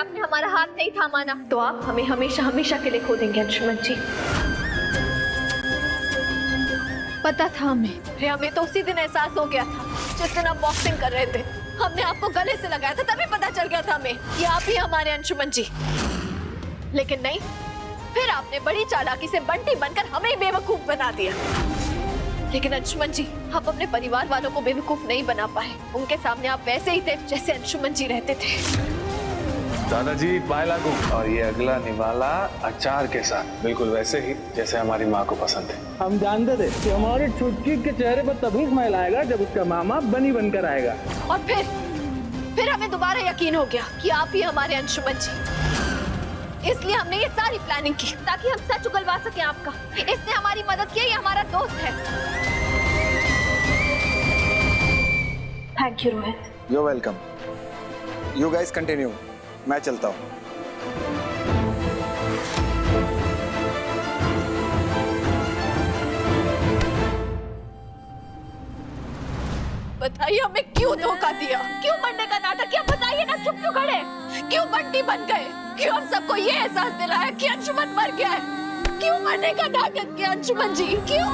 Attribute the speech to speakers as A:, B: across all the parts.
A: आपने हमारा हाथ नहीं थामा ना, तो आप हमें हमेशा हमेशा के लिए खो देंगे अंशुमन जी। पता था हमें तो उसी दिन एहसास हो गया था जिस दिन आप बॉक्सिंग कर रहे थे। हमने आपको गले से लगाया था, तभी पता चल गया था हमें कि आप ही हमारे अंशुमन जी। लेकिन नहीं, फिर आपने बड़ी चालाकी से बंटी बनकर हमें बेवकूफ बना दिया। लेकिन अंशुमन जी, आप अपने परिवार वालों को बेवकूफ नहीं बना पाए। उनके सामने आप वैसे ही थे जैसे अंशुमन जी रहते थे।
B: दादाजी पाए लागू, और ये अगला निवाला अचार के साथ, बिल्कुल वैसे ही जैसे हमारी माँ को पसंद है।
C: हम जानते थे कि हमारी छुटकी के चेहरे पर तभी स्माइल आएगा जब उसका मामा बनी बनकर आएगा।
A: और फिर हमें दोबारा यकीन हो गया कि आप ही हमारे अंशुमन जी। इसलिए हमने ये सारी प्लानिंग की ताकि हम सच उगलवा सकें आपका। इसने हमारी मदद की, ये हमारा दोस्त है। Thank you Rohit.
D: You welcome. You guys continue, मैं चलता हूँ।
A: बताइए हमें क्यों धोखा दिया, क्यों बनने का नाटक किया? बताइए ना, चुप क्यों खड़े? क्यों बंटी बन गए? क्यों हम सबको ये एहसास दिलाया कि अंशुमन मर गया है? क्यों मरने का नाटक किया अंशुमन जी? क्यों?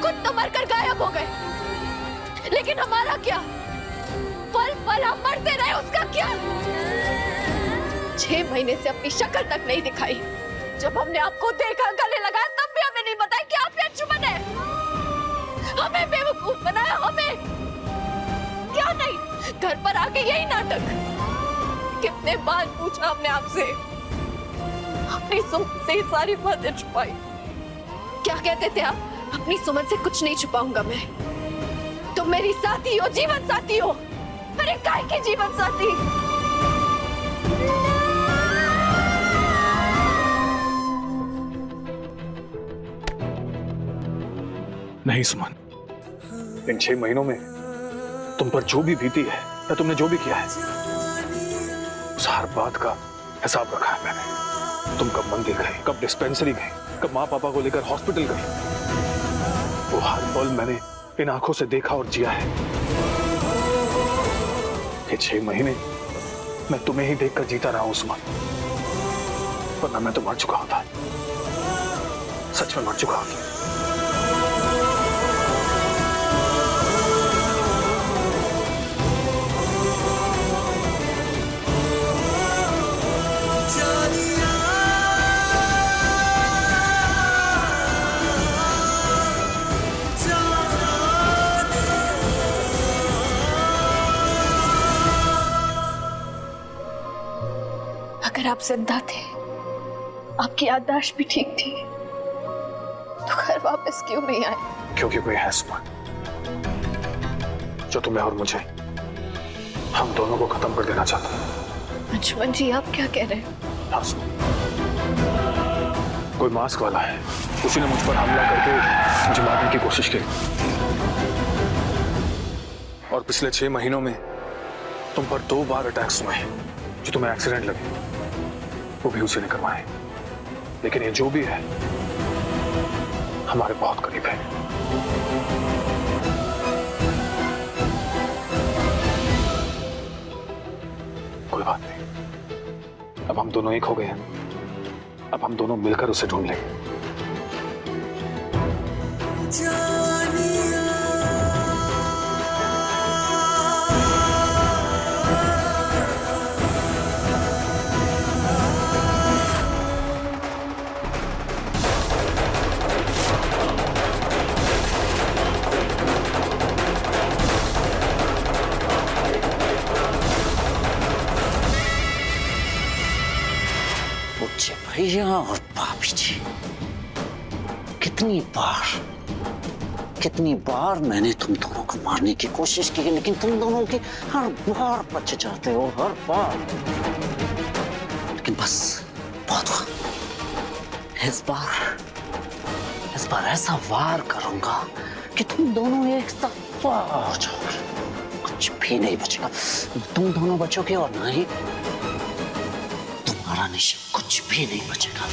A: खुद तो मरकर गायब हो गए, लेकिन हमारा क्या? पल पल हम मरते रहे, उसका क्या? 6 महीने से अपनी शक्ल तक नहीं दिखाई। जब हमने आपको देखा, गले लगाया, तब भी हमें नहीं बताया कि आप अंशुमन है। हमें बेवकूफ बनाया, हमें। क्या नहीं, घर पर आके यही नाटक। कितने बार पूछा हमने आपसे, अपनी सुमन से सारी बातें छुपाई। क्या कहते थे आप? अपनी सुमन से कुछ नहीं छुपाऊंगा मैं। तुम मेरी साथी हो, जीवन साथी हो। मेरे काय के जीवन साथी।
B: नहीं सुमन, इन 6 महीनों में तुम पर जो भी बीती है या तुमने जो भी किया है, उस हर बात का हिसाब रखा है मैंने। तुम कब मंदिर गए, कब डिस्पेंसरी गए, कब माँ पापा को लेकर हॉस्पिटल गए, वो हर पल मैंने इन आंखों से देखा और जिया है। ये 6 महीने मैं तुम्हें ही देखकर जीता रहा हूं सुमन, वरना मैं तो मर चुका होता। सच में मर चुका होता।
A: अगर आप जिंदा थे, आपकी याददाश्त भी ठीक थी, तो घर वापस क्यों नहीं आए?
B: क्योंकि कोई है सुमन जो तुम्हें और मुझे, हम दोनों को खत्म कर देना चाहता है।
A: अंशुमन जी, आप क्या कह रहे हैं?
B: हाँ सुमन, कोई मास्क वाला है, उसी ने मुझ पर हमला करके मुझे मारने की कोशिश की। और पिछले 6 महीनों में तुम पर 2 बार अटैक्स हुए हैं जो तुम्हें एक्सीडेंट लगे, वो भी उसी ने करवाए। लेकिन ये जो भी है हमारे बहुत करीब है। कोई बात नहीं, अब हम दोनों एक हो गए हैं। अब हम दोनों मिलकर उसे ढूंढ लेंगे।
E: भैया और भाभी जी, कितनी बार मैंने तुम दोनों को मारने की कोशिश की, लेकिन तुम दोनों की हर बार बच जाते हो, हर बार। लेकिन बस बहुत हुआ। इस बार ऐसा वार करूंगा कि तुम दोनों एक साथ वार हो जाओगे। कुछ भी नहीं बचेगा, तुम दोनों बचोगे और ना ही तुम्हारा निशान, कुछ भी नहीं बचेगा।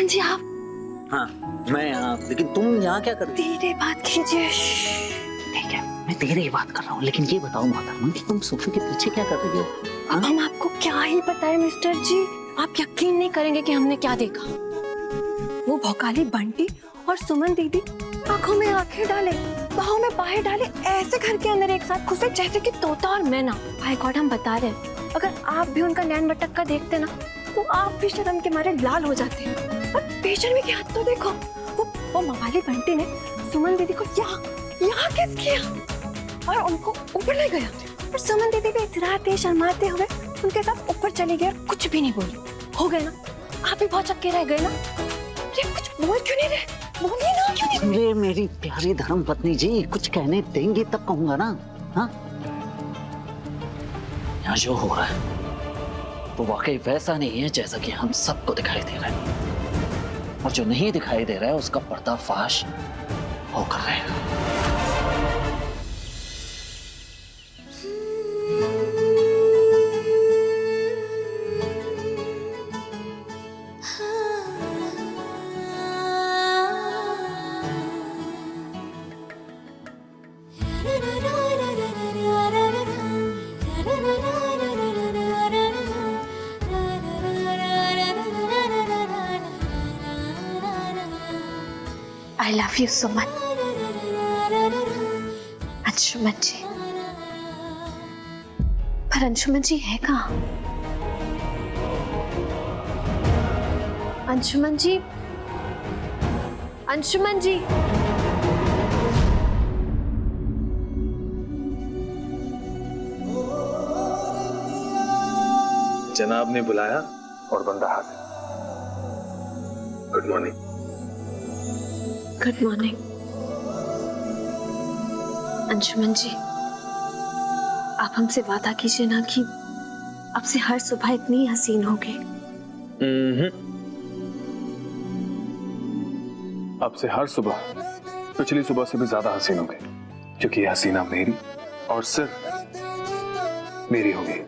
A: सुमन जी आप
E: हाँ मैं यहाँ, लेकिन तुम यहाँ क्या कर रही
A: धीरे बात कीजिए।
E: ठीक है मैं धीरे ही बात कर रहा हूँ, लेकिन ये बताओ मोहतरमा कि तुम सोफे के पीछे क्या कर रही हो?
A: अब हम आपको क्या ही बताएं मिस्टर जी, आप यकीन नहीं करेंगे कि हमने क्या देखा। वो भौकाली बंटी और सुमन दीदी आंखों में आंखें डाले, बाहों में बाहें डाले, ऐसे घर के अंदर एक साथ घुसे जैसे कि तोता और मैना। बाय गॉड हम बता रहे हैं, अगर आप भी उनका नैन मटक्का देखते ना तो आप भी शर्म के मारे लाल हो जाते हैं। और बेशर्मी की हद तो देखो, वो मवाली बंटी ने सुमन दीदी को यहाँ किस किया और उनको ऊपर ले गया। और सुमन दीदी भी इतराते शर्माते हुए उनके साथ ऊपर चली गई और कुछ भी नहीं बोली। हो गए ना, आप भी बहुत चक्के रह गए ना। अरे कुछ बोल क्यों नहीं रहे, बोलिए ना क्यों नहीं।
E: अरे मेरी प्यारी धर्म पत्नी जी, कुछ कहने देंगे तब कहूंगा ना। हाँ यहाँ जो हो रहा है वो वाकई वैसा नहीं है जैसा कि हम सबको दिखाई दे रहा है, और जो नहीं दिखाई दे रहा है उसका पर्दाफाश होकर रहेगा।
A: I love you so much, Anshuman जी। पर अंशुमन जी है कहाँ? अंशुमन जी, अंशुमन जी।
B: जनाब ने बुलाया और बंदा हाजिर। Good morning.
A: Good morning Anshuman ji, आप हमसे वादा कीजिए ना कि आपसे हर सुबह इतनी हसीन होगी।
B: आपसे हर सुबह पिछली सुबह से भी ज्यादा हसीन होगी, क्योंकि ये हसीना मेरी और सिर्फ मेरी होगी।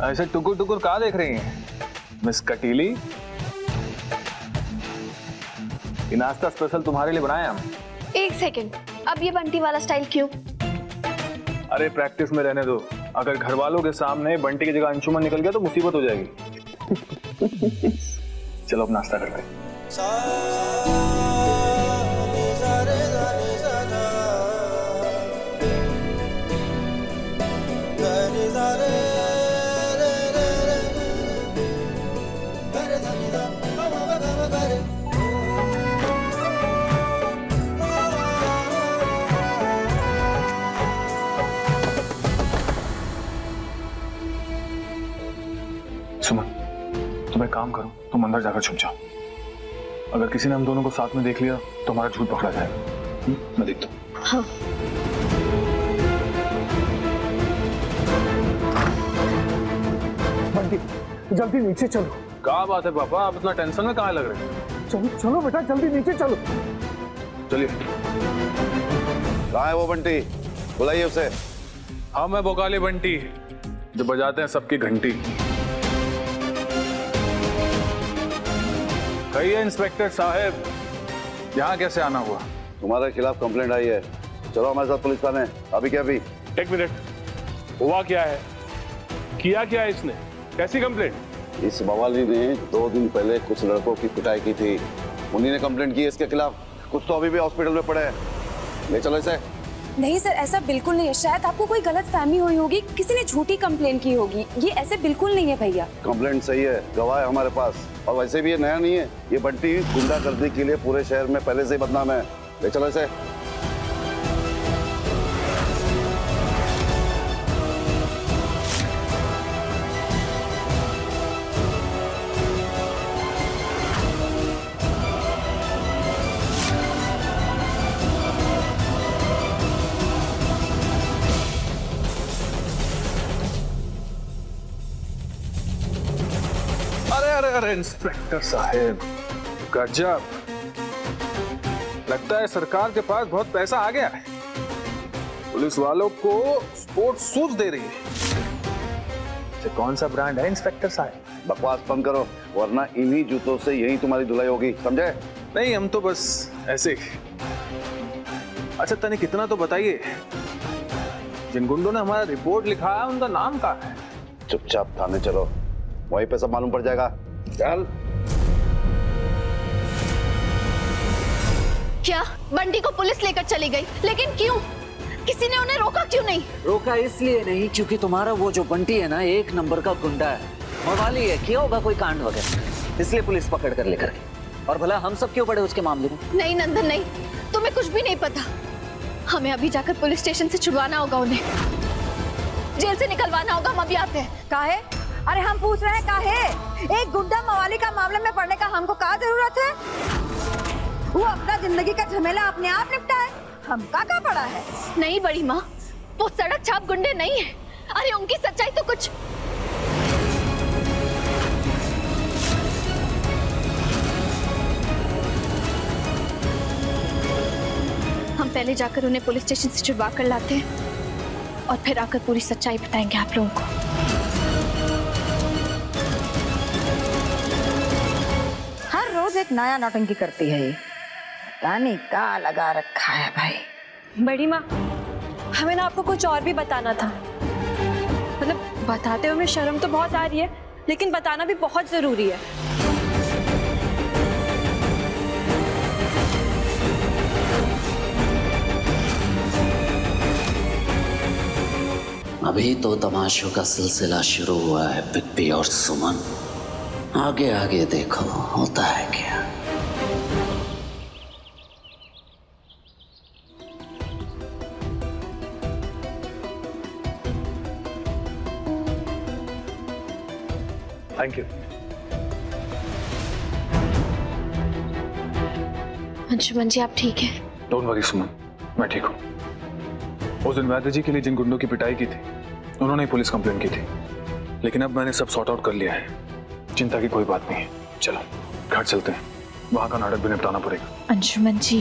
B: ऐसे टुकुर टुकुर कहाँ देख रही हैं मिस कटीली? ये नाश्ता स्पेशल तुम्हारे लिए बनाया हम।
A: एक सेकंड, अब ये बंटी वाला स्टाइल क्यों?
B: अरे प्रैक्टिस में रहने दो, अगर घर वालों के सामने बंटी की जगह अंशुमन निकल गया तो मुसीबत हो जाएगी। चलो अब नाश्ता करते हैं। सुमन, तुम एक काम करो, तुम अंदर जाकर छुप जाओ। अगर किसी ने हम दोनों को साथ में देख लिया तो हमारा झूठ पकड़ा जाएगा। मैं देखता हूँ।
A: हाँ।
C: बंटी जल्दी नीचे चलो।
B: क्या बात है पापा, आप इतना टेंशन में कहाँ लग रहे हैं?
C: चलो चलो बेटा, जल्दी नीचे चलो।
B: चलिए।
D: कहाँ है वो बंटी? बुलाइए उसे।
B: हाँ मैं भोकाली बंटी, जो बजाते हैं सबकी घंटी। कहिए इंस्पेक्टर साहब, यहाँ कैसे आना हुआ?
D: तुम्हारे खिलाफ कंप्लेंट आई है, चलो हमारे साथ पुलिस थाने। अभी क्या? अभी
F: एक मिनट, हुआ क्या है? किया क्या है इसने? कैसी कंप्लेंट?
D: इस बवाली ने 2 दिन पहले कुछ लड़कों की पिटाई की थी, उन्हीं ने कंप्लेंट की है इसके खिलाफ। कुछ तो अभी भी हॉस्पिटल में पड़े हैं, ले चलो इसे।
G: नहीं सर, ऐसा बिल्कुल नहीं है। शायद आपको कोई गलत फहमी हुई होगी, किसी ने झूठी कंप्लेंट की होगी। ये ऐसे बिल्कुल नहीं है भैया।
D: कंप्लेंट सही है, गवाह है हमारे पास, और वैसे भी ये नया नहीं है। ये बंटी गुंडागर्दी के लिए पूरे शहर में पहले से ही बदनाम है। ले चलो इसे।
B: अरे अरे इंस्पेक्टर साहब, गजब। लगता है सरकार के पास बहुत पैसा आ गया है। पुलिस वालों को स्पोर्ट्स शूज दे रही है। ये कौन सा ब्रांड है इंस्पेक्टर साहब?
D: बकवास बंद करो, वरना इन्हीं जूतों से यही तुम्हारी धुलाई होगी, समझे?
B: नहीं, हम तो बस ऐसे ही। अच्छा तनिक कितना तो बताइए, जिन गुंडों ने हमारा रिपोर्ट लिखा है उनका नाम क्या है?
D: चुपचाप थाने चलो, वहीं पे सब मालूम पड़ जाएगा। चल।
A: क्या बंटी को पुलिस लेकर चली गई? लेकिन क्यों? किसी ने उन्हें रोका क्यों नहीं?
E: रोका इसलिए नहीं क्योंकि तुम्हारा वो जो बंटी है ना, एक नंबर का गुंडा है, मवाली है, किया होगा कोई कांड वगैरह, इसलिए पुलिस पकड़ कर लेकर गई। और भला हम सब क्यों पड़े उसके मामले में?
A: नहीं नंदन नहीं, तुम्हें कुछ भी नहीं पता। हमें अभी जाकर पुलिस स्टेशन से छुड़वाना होगा उन्हें, जेल से निकलवाना होगा। हम अभी आते हैं।
H: काहे? अरे हम पूछ रहे हैं काहे? एक गुंडा मवाली का मामले में पड़ने का हमको क्या जरूरत है? वो अपना जिंदगी का झमेला अपने आप निपटा है, हम का पड़ा है?
A: नहीं बड़ी माँ, वो सड़क छाप गुंडे नहीं है। अरे उनकी सच्चाई तो कुछ। हम पहले जाकर उन्हें पुलिस स्टेशन से छुड़वा कर लाते हैं और फिर आकर पूरी सच्चाई बताएंगे आप लोगों को।
H: हर रोज एक नया नौटंकी करती है ये, पता नहीं क्या लगा रखा है भाई।
G: बड़ी माँ, हमें ना आपको कुछ और भी बताना था। मतलब बताते हुए हमें शर्म तो बहुत आ रही है, लेकिन बताना भी बहुत जरूरी है।
E: अभी तो तमाशों का सिलसिला शुरू हुआ है पिप्पी और सुमन, आगे आगे देखो होता है क्या।
B: Thank you.
A: अंशुमन जी आप ठीक है?
B: डोंट वरी सुमन, मैं ठीक हूँ। उस दिन वैद्य जी के लिए जिन गुंडों की पिटाई की थी, उन्होंने ही पुलिस कंप्लेन की थी, लेकिन अब मैंने सब सॉर्ट आउट कर लिया है। चिंता की कोई बात नहीं है। चलो घर चलते हैं, वहां का नाटक भी निपटाना पड़ेगा।
A: अंशुमन जी,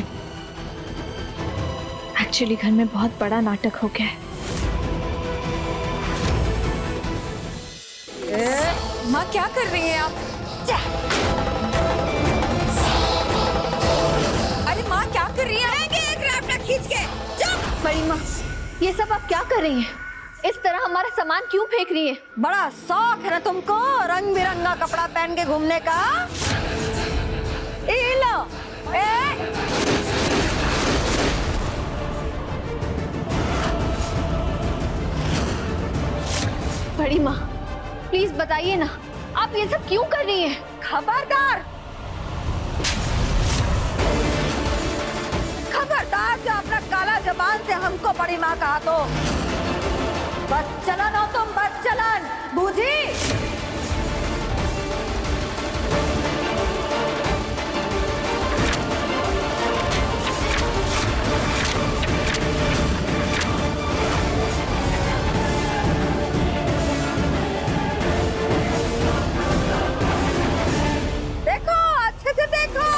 A: एक्चुअली घर में बहुत बड़ा नाटक हो गया है।
G: माँ क्या कर रही हैं आप? अरे माँ क्या कर रही हैं?
H: एक रैपटॉप खींच के चुप।
A: बड़ी माँ, ये सब आप क्या कर रही हैं? इस तरह हमारा सामान क्यों फेंक रही हैं?
H: बड़ा शौक है ना तुमको रंग बिरंगा कपड़ा पहन के घूमने का? ये लो।
A: बड़ी माँ प्लीज बताइए ना, आप ये सब क्यों कर रही हैं?
H: खबरदार, खबरदार जो अपना काला जबान से हमको बड़ी माँ कहा तो बच्चलन हो तुम, बच्चलन बूझी। देखो अच्छे से देखो,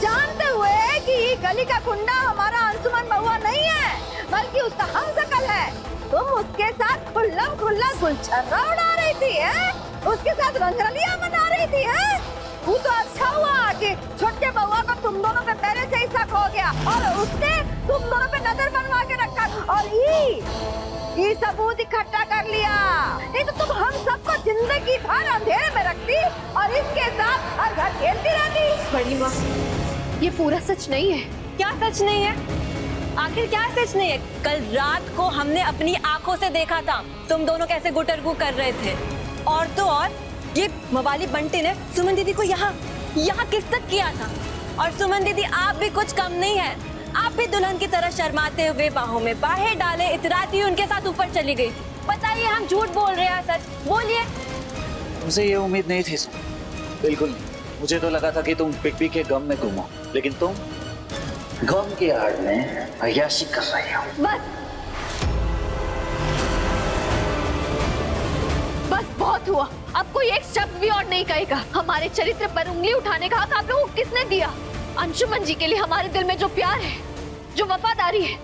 H: जानते हुए कि ये गली का गुंडा हमारा अंशुमन बहुआ नहीं है, बल्कि उसका हमशक्ल है। तुम उसके साथ खुल्लम खुल्ला गुलछर्रा उड़ा रही थी, है? उसके साथ रंगरलियां मना रही थी, है? वो तो अच्छा हुआ कि छोटे बहुआ को तुम दोनों पे पहले से ही शक हो गया और उसने तुम दोनों पे नजर बनवा के रखा और ये सबूत इकट्ठा कर लिया। नहीं तो तुम हम सबको जिंदगी भर अंधेरे में रखती और इसके साथ हर घर खेलती रहती।
A: बड़ी माँ, ये पूरा सच नहीं है।
G: क्या सच नहीं है? आखिर क्या सच नहीं है? कल रात को हमने अपनी आंखों से देखा था तुम दोनों कैसे गुटरगू कर रहे थे। और तो और ये मवाली बंटी ने सुमन दीदी को यहाँ किस तक किया था। और सुमन दीदी आप भी कुछ कम नहीं है, आप भी दुल्हन की तरह शर्माते हुए बाहों में बाहें डाले इतराती उनके साथ ऊपर चली गई थी। बताइए हम झूठ बोल रहे हैं सच बोलिए।
E: मुझे ये उम्मीद नहीं थी, बिल्कुल नहीं। मुझे तो लगा था कि तुम पिप्पी के गम में घूमो, लेकिन तुम गम की आड़ में अय्याशी कर रही हो।
A: बस बहुत बहुत हुआ। अब कोई एक शब्द भी और नहीं कहेगा। हमारे चरित्र पर उंगली उठाने का हक आप लोगों को किसने दिया? अंशुमन जी के लिए हमारे दिल में जो प्यार है, जो वफादारी है,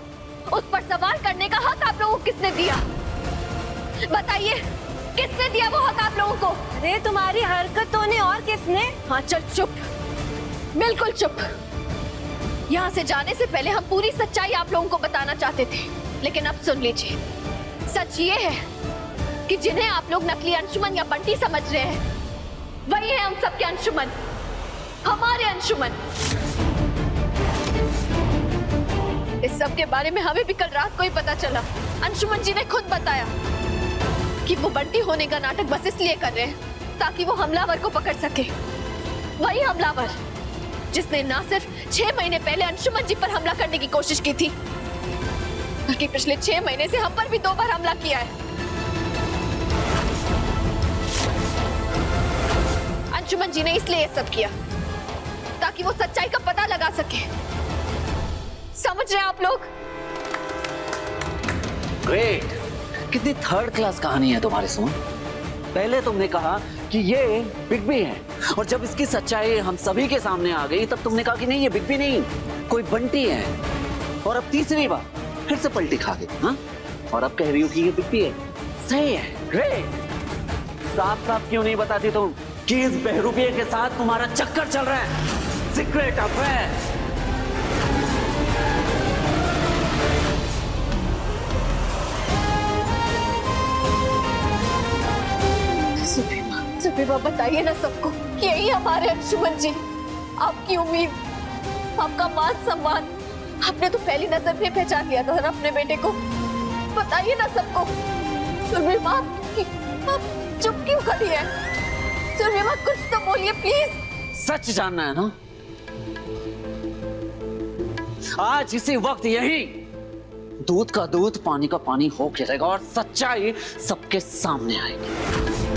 A: उस पर सवाल करने का हक आप लोगों को किसने दिया? बताइए, किसने दिया वो हक आप लोगों को?
G: अरे तुम्हारी हरकतों ने और किसने?
A: हाँ चल चुप, बिल्कुल चुप। यहाँ से जाने से पहले हम पूरी सच्चाई आप लोगों को बताना चाहते थे, लेकिन अब सुन लीजिए। सच ये है कि जिन्हें आप लोग नकली अंशुमन या बंटी समझ रहे हैं, वही है हम सबके अंशुमन, हमारे अंशुमन। इस सब के बारे में हमें भी कल रात को ही पता चला। अंशुमन जी ने खुद बताया कि वो बंटी होने का नाटक बस इसलिए कर रहे हैं ताकि वो हमलावर को पकड़ सके। वही हमलावर जिसने ना सिर्फ 6 महीने पहले अंशुमन जी पर हमला करने की कोशिश की थी, बल्कि पिछले 6 महीने से हम पर भी 2 बार हमला किया है। अंशुमन जी ने इसलिए ये सब किया ताकि वो सच्चाई का पता लगा सके। समझ रहे हैं आप लोग?
E: ग्रेट, कितनी थर्ड क्लास कहानी है तुम्हारे सुमन। पहले तुमने कहा कि ये बिग बी है, और जब इसकी सच्चाई हम सभी के सामने आ गई तब तुमने कहा कि नहीं, ये बिग बी नहीं, कोई बंटी है। और अब तीसरी बार फिर से पलटी खा गई, हाँ? और अब कह रही हो कि ये बिग बी है। सही है, ग्रेट। साफ साफ क्यों नहीं बताती तुम कि इस बहरूपिये के साथ तुम्हारा चक्कर चल रहा है, सीक्रेट अफेयर।
A: सुप्रीमा, बताइए ना सबको कि यही हमारे अंशुमन जी, आपकी उम्मीद, आपका मान सम्मान। आपने तो पहली नजर में पहचान लिया था ना अपने बेटे को। बताइए ना सबको। सुप्रीमा, आप चुप क्यों खड़ी है? सुप्रीमा, कुछ तो बोलिए प्लीज।
E: सच जानना है ना? आज इसी वक्त यही दूध का दूध, पानी का पानी हो गिरेगा और सच्चाई सबके सामने आएगी।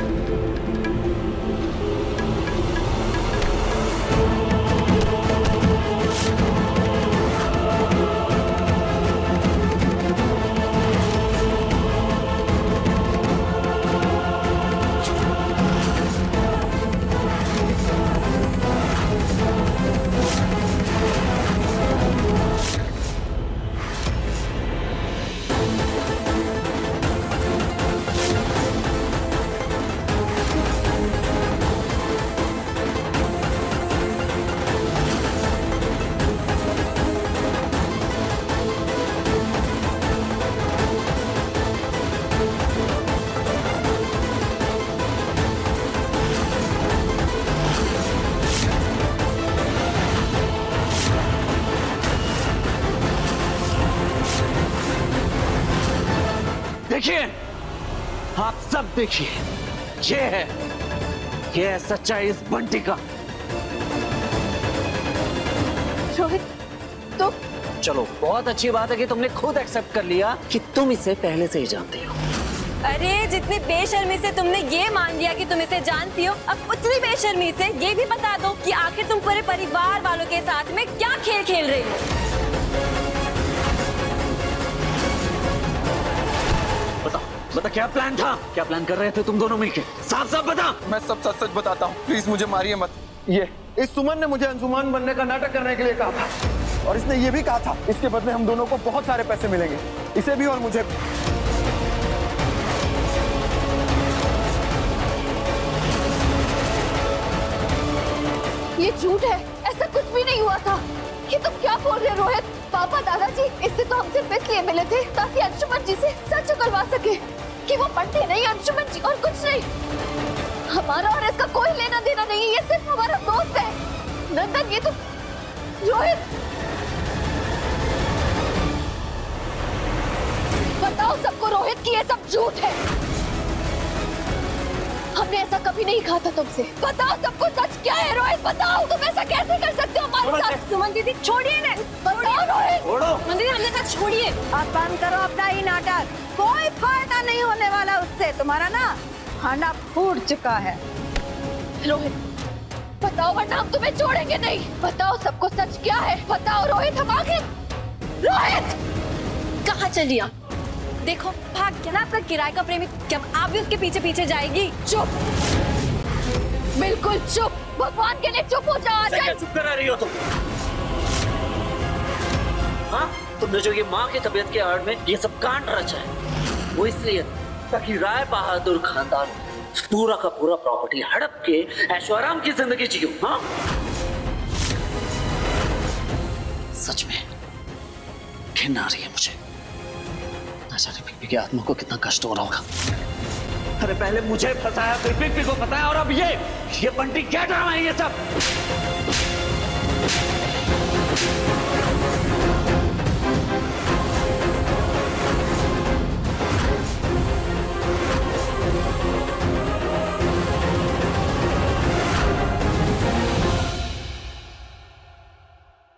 E: देखिए, आप सब देखिए, ये है सच्चाई इस बंटी का।
A: रोहित, तो
E: चलो, बहुत अच्छी बात है कि तुमने खुद एक्सेप्ट कर लिया कि तुम इसे पहले से ही जानती हो।
G: अरे जितनी बेशर्मी से तुमने ये मान लिया कि तुम इसे जानती हो, अब उतनी बेशर्मी से ये भी बता दो कि आखिर तुम पूरे परिवार वालों के साथ में क्या खेल खेल रही हो।
E: बता, क्या प्लान था? क्या प्लान कर रहे थे तुम दोनों मिलकर? साफ साफ बता।
I: मैं सब सच सच बताता हूँ, प्लीज मुझे मारिए मत। ये इस सुमन ने मुझे अंशुमान बनने का नाटक करने के लिए कहा था, और इसने ये भी कहा था इसके बदले हम दोनों को बहुत सारे पैसे मिलेंगे, इसे भी और मुझे भी।
A: ये झूठ है, ऐसा कुछ भी नहीं हुआ था। ये तुम क्या बोल रहे हो रोहित? पापा दादाजी इससे तो हम सिर्फ इसलिए मिले थे ताकि अंशुमन जी से सच उगलवा सके कि वो बंटी नहीं, अंशुमन जी, और कुछ नहीं। हमारा और इसका कोई लेना देना नहीं, ये सिर्फ हमारा दोस्त है। नंदन, ये तो रोहित, बताओ सबको रोहित कि ये सब झूठ है। हमने ऐसा कभी नहीं कहा था तुमसे। बताओ सबको सच क्या है रोहित, बताओ। तुम ऐसा कैसे कर सकते हो हमारे साथ?
G: सुमन दीदी छोड़िए ना,
A: बताओ रोहित।
G: सुमन दीदी हमने साथ छोड़िए।
H: अब बंद करो अपना ही नाटक, कोई फायदा नहीं होने वाला उससे। तुम्हारा ना खाना फूट चुका है।
A: रोहित, बताओ वरना हम तुम्हें छोड़ेंगे नहीं। बताओ सबको सच क्या है, बताओ रोहित। हम आगे। रोहित,
G: कहाँ चली आप? देखो भाग गया ना आपका किराए का प्रेमी, क्या आप भी उसके पीछे पीछे जाएगी?
A: चुप, बिल्कुल चुप, भगवान के लिए चुप हो जाओ
E: क्या
A: अजय।
E: चुप करा रही हो तुम? हाँ, तुमने जो ये माँ की तबीयत के आड़ में ये सब कांड रचा है, वो इसलिए ताकि राय बहादुर खानदान पूरा का पूरा प्रॉपर्टी हड़प के ऐशो आराम की जिंदगी जियो। हाँ, सच में घिन आ रही है मुझे। ना जाने पिप्पी की आत्मा को कितना कष्ट हो रहा होगा। अरे पहले मुझे फंसाया, फिर पिप्पी को फंसाया, और अब ये बंटी क्या ड्रामा है ये सब?